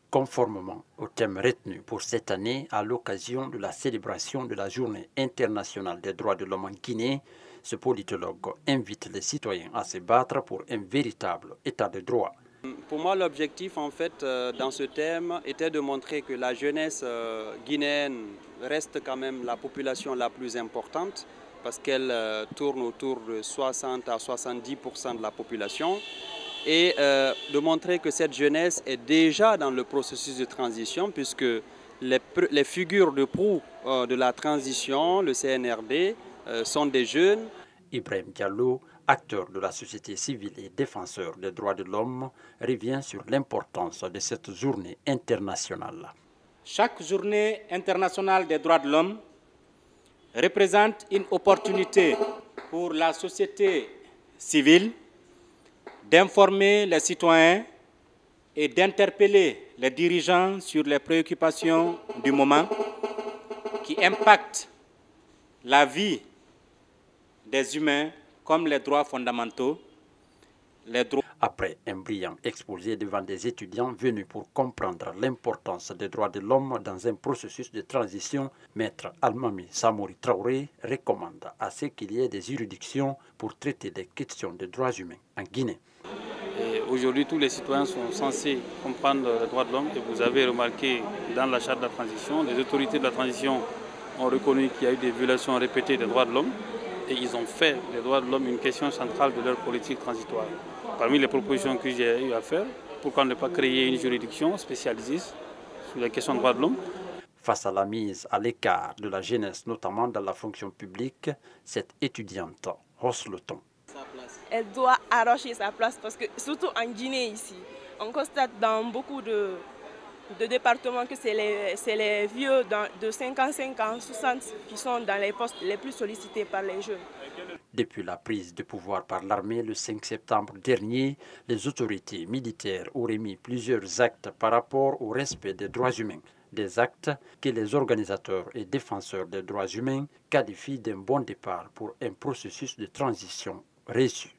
Conformément au thème retenu pour cette année à l'occasion de la célébration de la Journée internationale des droits de l'homme en Guinée, ce politologue invite les citoyens à se battre pour un véritable état de droit. Pour moi, l'objectif en fait dans ce thème était de montrer que la jeunesse guinéenne reste quand même la population la plus importante parce qu'elle tourne autour de 60 à 70% de la population et de montrer que cette jeunesse est déjà dans le processus de transition puisque les figures de proue de la transition, le CNRD, sont des jeunes. Ibrahim Diallo, acteur de la société civile et défenseur des droits de l'homme, revient sur l'importance de cette journée internationale. Chaque journée internationale des droits de l'homme représente une opportunité pour la société civile d'informer les citoyens et d'interpeller les dirigeants sur les préoccupations du moment qui impactent la vie des humains comme les droits fondamentaux. Après un brillant exposé devant des étudiants venus pour comprendre l'importance des droits de l'homme dans un processus de transition, Maître Almami Samori Traoré recommande à ce qu'il y ait des juridictions pour traiter des questions de droits humains en Guinée. Aujourd'hui, tous les citoyens sont censés comprendre les droits de l'homme et vous avez remarqué dans la charte de la transition, les autorités de la transition ont reconnu qu'il y a eu des violations répétées des droits de l'homme et ils ont fait des droits de l'homme une question centrale de leur politique transitoire. Parmi les propositions que j'ai eu à faire, pourquoi ne pas créer une juridiction spécialisée sur les questions de droits de l'homme? Face à la mise à l'écart de la jeunesse, notamment dans la fonction publique, cette étudiante hausse le ton. Elle doit arracher sa place parce que, surtout en Guinée ici, on constate dans beaucoup de départements que c'est les vieux de 55 ans, 60 qui sont dans les postes les plus sollicités par les jeunes. Depuis la prise de pouvoir par l'armée le 5 septembre dernier, les autorités militaires ont remis plusieurs actes par rapport au respect des droits humains. Des actes que les organisateurs et défenseurs des droits humains qualifient d'un bon départ pour un processus de transition reçu.